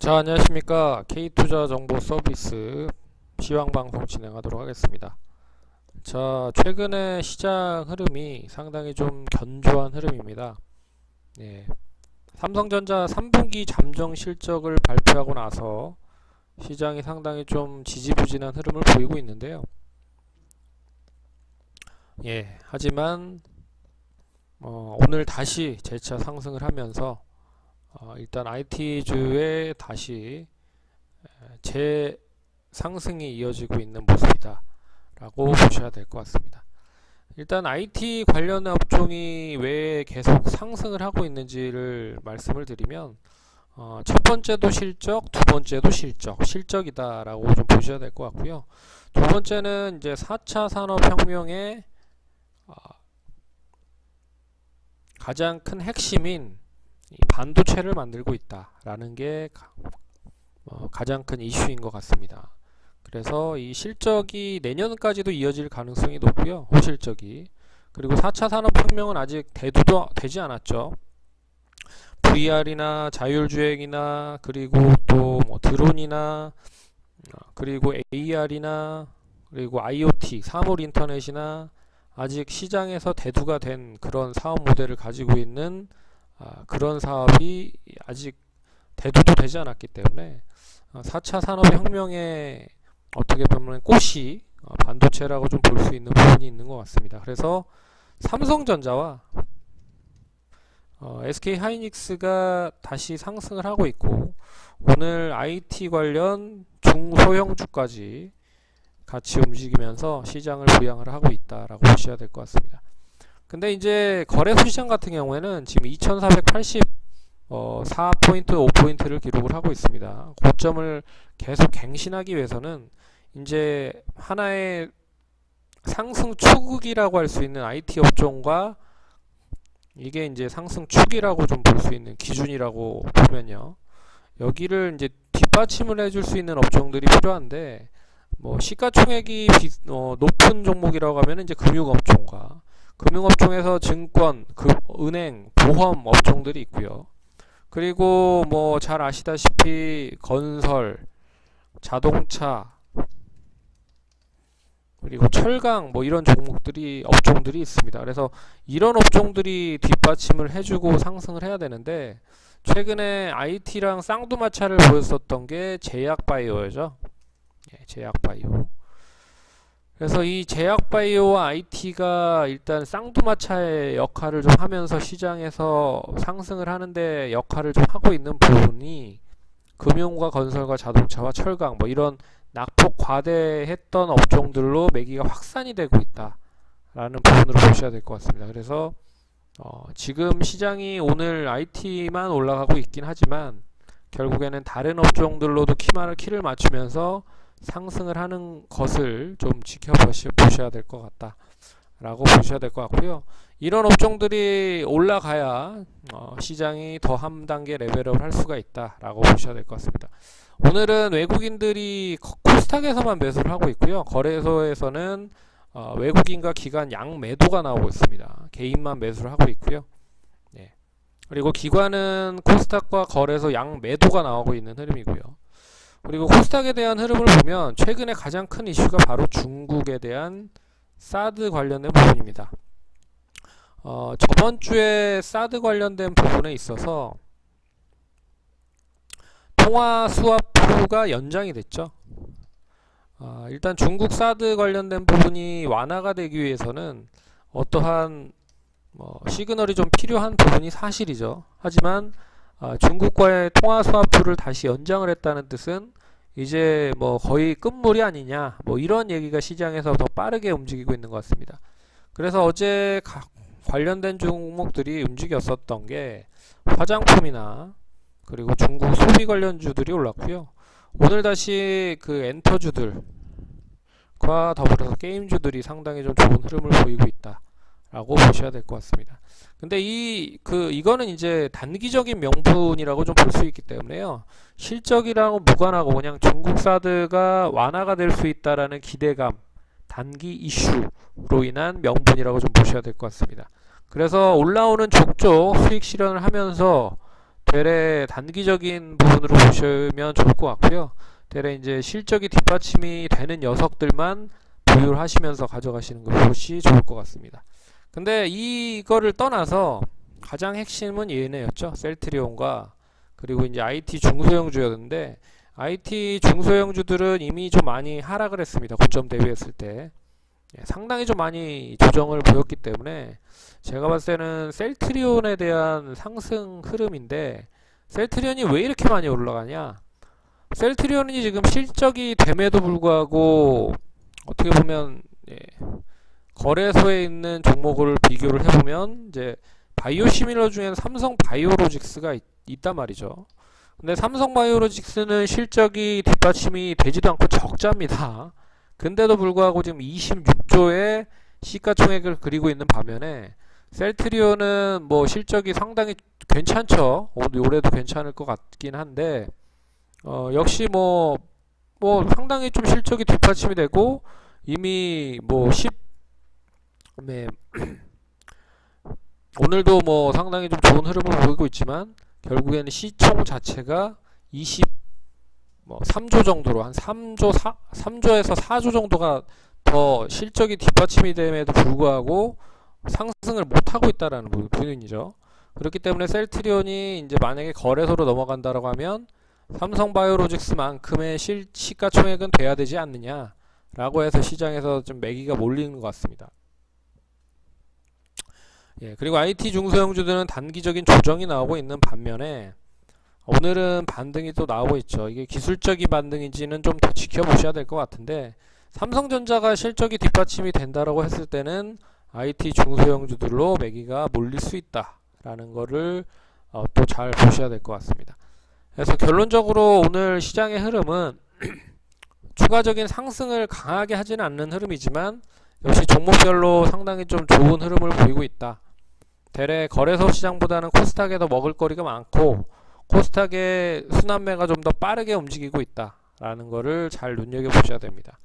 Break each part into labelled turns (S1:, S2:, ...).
S1: 자, 안녕하십니까. K투자 정보 서비스 시황방송 진행하도록 하겠습니다. 자, 최근에 시장 흐름이 상당히 좀 견조한 흐름입니다. 예, 삼성전자 3분기 잠정 실적을 발표하고 나서 시장이 상당히 좀 지지부진한 흐름을 보이고 있는데요. 예, 하지만 오늘 다시 재차 상승을 하면서 일단 IT주에 다시 재상승이 이어지고 있는 모습이다 라고 보셔야 될 것 같습니다. 일단 IT 관련 업종이 왜 계속 상승을 하고 있는지를 말씀을 드리면 첫 번째도 실적, 두 번째도 실적이다 라고 좀 보셔야 될 것 같고요. 두 번째는 이제 4차 산업혁명의 가장 큰 핵심인 반도체를 만들고 있다라는 게 가장 큰 이슈인 것 같습니다. 그래서 이 실적이 내년까지도 이어질 가능성이 높고요. 호실적이. 그리고 4차 산업혁명은 아직 대두도 되지 않았죠. VR이나 자율주행이나 그리고 또 뭐 드론이나 그리고 AR이나 그리고 IoT, 사물 인터넷이나 아직 시장에서 대두가 된 그런 사업 모델을 가지고 있는 그런 사업이 아직 대두도 되지 않았기 때문에 4차 산업혁명의 어떻게 보면 꽃이 반도체라고 좀 볼 수 있는 부분이 있는 것 같습니다. 그래서 삼성전자와 SK하이닉스가 다시 상승을 하고 있고 오늘 IT 관련 중소형주까지 같이 움직이면서 시장을 부양을 하고 있다라고 보셔야 될 것 같습니다. 근데 이제 거래소 시장 같은 경우에는 지금 2484포인트, 5포인트를 기록을 하고 있습니다. 고점을 계속 갱신하기 위해서는 이제 하나의 상승 추국이라고 할 수 있는 IT 업종과 이게 이제 상승 축이라고 좀 볼 수 있는 기준이라고 보면요. 여기를 이제 뒷받침을 해줄 수 있는 업종들이 필요한데 뭐 시가총액이 높은 종목이라고 하면 이제 금융업종과 금융업종에서 증권, 은행, 보험 업종들이 있고요. 그리고 뭐 잘 아시다시피 건설, 자동차, 그리고 철강 뭐 이런 업종들이 있습니다. 그래서 이런 업종들이 뒷받침을 해주고 상승을 해야 되는데 최근에 IT랑 쌍두마차를 보였었던 게 제약바이오죠. 제약바이오. 그래서 이 제약바이오와 IT가 일단 쌍두마차의 역할을 좀 하면서 시장에서 상승을 하는데 역할을 좀 하고 있는 부분이 금융과 건설과 자동차와 철강 뭐 이런 낙폭 과대했던 업종들로 매기가 확산이 되고 있다라는 부분으로 보셔야 될 것 같습니다. 그래서 지금 시장이 오늘 IT만 올라가고 있긴 하지만 결국에는 다른 업종들로도 키를 맞추면서 상승을 하는 것을 좀 지켜보셔야 될 것 같다 라고 보셔야 될 것 같고요. 이런 업종들이 올라가야 시장이 더 한 단계 레벨업을 할 수가 있다 라고 보셔야 될 것 같습니다. 오늘은 외국인들이 코스닥에서만 매수를 하고 있고요. 거래소에서는 외국인과 기관 양매도가 나오고 있습니다. 개인만 매수를 하고 있고요. 네. 그리고 기관은 코스닥과 거래소 양매도가 나오고 있는 흐름이고요. 그리고 코스닥에 대한 흐름을 보면 최근에 가장 큰 이슈가 바로 중국에 대한 사드 관련된 부분입니다. 저번 주에 사드 관련된 부분에 있어서 통화 스와프가 연장이 됐죠. 일단 중국 사드 관련된 부분이 완화가 되기 위해서는 어떠한 시그널이 좀 필요한 부분이 사실이죠. 하지만 중국과의 통화 스와프를 다시 연장을 했다는 뜻은 이제 뭐 거의 끝물이 아니냐 뭐 이런 얘기가 시장에서 더 빠르게 움직이고 있는 것 같습니다. 그래서 어제 관련된 종목들이 움직였었던 게 화장품이나 그리고 중국 소비 관련주들이 올랐고요. 오늘 다시 그 엔터주들과 더불어서 게임주들이 상당히 좀 좋은 흐름을 보이고 있다 라고 보셔야 될 것 같습니다. 근데 이거는 이제 단기적인 명분이라고 좀 볼 수 있기 때문에요. 실적이랑 무관하고 그냥 중국 사드가 완화가 될 수 있다라는 기대감, 단기 이슈로 인한 명분이라고 좀 보셔야 될 것 같습니다. 그래서 올라오는 족족 수익 실현을 하면서 되레 단기적인 부분으로 보시면 좋을 것 같고요. 되레 이제 실적이 뒷받침이 되는 녀석들만 보유를 하시면서 가져가시는 것이 좋을 것 같습니다. 근데 이거를 떠나서 가장 핵심은 얘네였죠. 셀트리온과 그리고 이제 IT 중소형주였는데, IT 중소형주들은 이미 좀 많이 하락을 했습니다. 고점 대비했을 때 상당히 좀 많이 조정을 보였기 때문에 제가 봤을 때는 셀트리온에 대한 상승 흐름인데, 셀트리온이 왜 이렇게 많이 올라가냐? 셀트리온이 지금 실적이 됨에도 불구하고 어떻게 보면 거래소에 있는 종목을 비교를 해보면 이제 바이오 시밀러 중에는 삼성 바이오로직스가 있단 말이죠. 근데 삼성 바이오로직스는 실적이 뒷받침이 되지도 않고 적자입니다. 근데도 불구하고 지금 26조의 시가총액을 그리고 있는 반면에, 셀트리온은 뭐 실적이 상당히 괜찮죠. 올해도 괜찮을 것 같긴 한데, 역시 뭐 상당히 좀 실적이 뒷받침이 되고, 이미 뭐 오늘도 뭐 상당히 좀 좋은 흐름을 보이고 있지만, 결국에는 시총 자체가 3조 정도로, 한 3조에서 4조 정도가 더 실적이 뒷받침이 됨에도 불구하고 상승을 못하고 있다라는 부분이죠. 그렇기 때문에 셀트리온이 이제 만약에 거래소로 넘어간다라고 하면 삼성바이오로직스만큼의 시가총액은 돼야 되지 않느냐라고 해서 시장에서 좀 매기가 몰리는 것 같습니다. 그리고 IT 중소형주들은 단기적인 조정이 나오고 있는 반면에, 오늘은 반등이 또 나오고 있죠. 이게 기술적인 반등인지는 좀 더 지켜보셔야 될 것 같은데, 삼성전자가 실적이 뒷받침이 된다라고 했을 때는 IT 중소형주들로 매기가 몰릴 수 있다라는 거를 또 잘 보셔야 될 것 같습니다. 그래서 결론적으로 오늘 시장의 흐름은 추가적인 상승을 강하게 하지는 않는 흐름이지만, 역시 종목별로 상당히 좀 좋은 흐름을 보이고 있다. 대래 거래소 시장보다는 코스닥에 더 먹을거리가 많고, 코스닥의 순환매가 좀 더 빠르게 움직이고 있다라는 거를 잘 눈여겨보셔야 됩니다.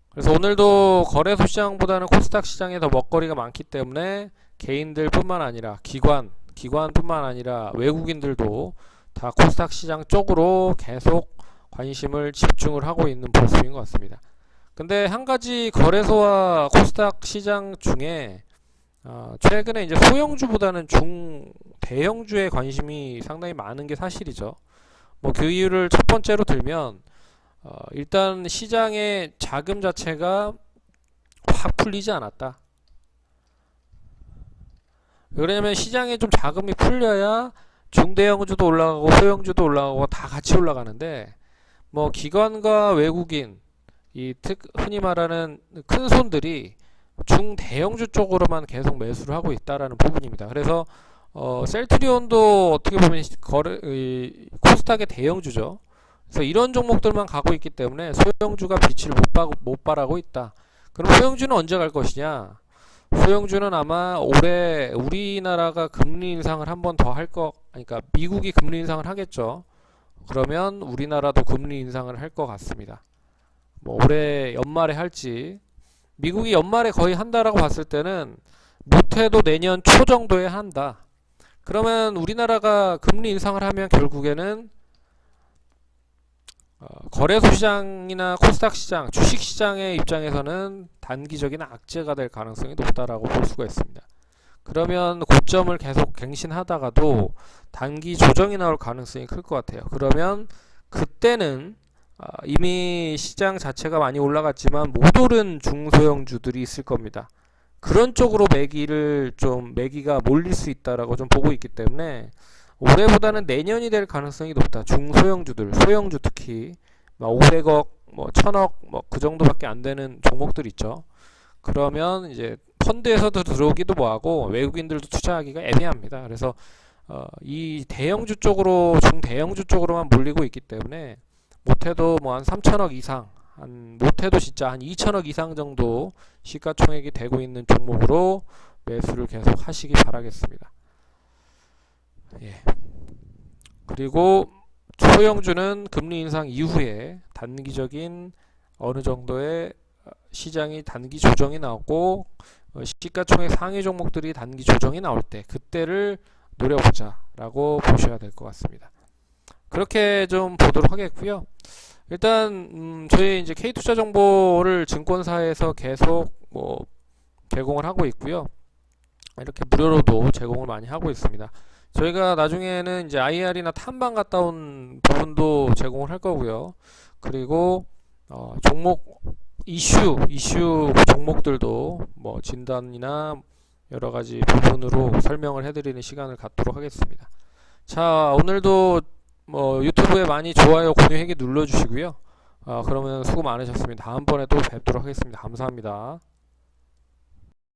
S1: 그래서 오늘도 거래소 시장보다는 코스닥 시장에 더 먹거리가 많기 때문에 개인들 뿐만 아니라 기관뿐만 아니라 외국인들도 다 코스닥 시장 쪽으로 계속 관심을 집중을 하고 있는 모습인 것 같습니다. 근데 한 가지 거래소와 코스닥 시장 중에 최근에 이제 소형주보다는 대형주에 관심이 상당히 많은 게 사실이죠. 뭐 그 이유를 첫 번째로 들면, 일단 시장의 자금 자체가 확 풀리지 않았다. 왜냐면 시장에 좀 자금이 풀려야 중대형주도 올라가고 소형주도 올라가고 다 같이 올라가는데, 뭐 기관과 외국인, 흔히 말하는 큰 손들이 중대형주 쪽으로만 계속 매수를 하고 있다라는 부분입니다. 그래서 셀트리온도 어떻게 보면 코스닥의 대형주죠. 그래서 이런 종목들만 가고 있기 때문에 소형주가 빛을 못 발하고 있다. 그럼 소형주는 언제 갈 것이냐? 소형주는 아마 올해 우리나라가 금리 인상을 한 번 더 그러니까 미국이 금리 인상을 하겠죠. 그러면 우리나라도 금리 인상을 할 것 같습니다. 뭐 올해 연말에 할지, 미국이 연말에 거의 한다라고 봤을 때는 못해도 내년 초 정도에 한다. 그러면 우리나라가 금리 인상을 하면 결국에는 거래소 시장이나 코스닥 시장, 주식 시장의 입장에서는 단기적인 악재가 될 가능성이 높다라고 볼 수가 있습니다. 그러면 고점을 계속 갱신하다가도 단기 조정이 나올 가능성이 클 것 같아요. 그러면 그때는 이미 시장 자체가 많이 올라갔지만 못 오른 중소형주들이 있을 겁니다. 그런 쪽으로 매기가 몰릴 수 있다라고 좀 보고 있기 때문에 올해보다는 내년이 될 가능성이 높다. 중소형주들, 소형주 특히 500억, 1000억 그 정도밖에 안 되는 종목들 있죠. 그러면 이제 펀드에서도 들어오기도 뭐하고 외국인들도 투자하기가 애매합니다. 그래서 이 대형주 쪽으로, 중대형주 쪽으로만 몰리고 있기 때문에 못해도 뭐 한 3천억 이상, 못해도 진짜 한 2천억 이상 정도 시가총액이 되고 있는 종목으로 매수를 계속 하시기 바라겠습니다. 그리고 소형주는 금리 인상 이후에 단기적인 어느 정도의 시장이 단기 조정이 나오고 시가총액 상위 종목들이 단기 조정이 나올 때, 그때를 노려보자라고 보셔야 될 것 같습니다. 그렇게 좀 보도록 하겠고요. 일단 저희 이제 K투자 정보를 증권사에서 계속 뭐 제공을 하고 있고요. 이렇게 무료로도 제공을 많이 하고 있습니다. 저희가 나중에는 이제 IR이나 탐방 갔다 온 부분도 제공을 할 거고요. 그리고 종목 이슈 종목들도 뭐 진단이나 여러 가지 부분으로 설명을 해드리는 시간을 갖도록 하겠습니다. 자, 오늘도 뭐 유튜브에 많이 좋아요, 공유하기 눌러주시고요. 그러면 수고 많으셨습니다. 다음번에 또 뵙도록 하겠습니다. 감사합니다.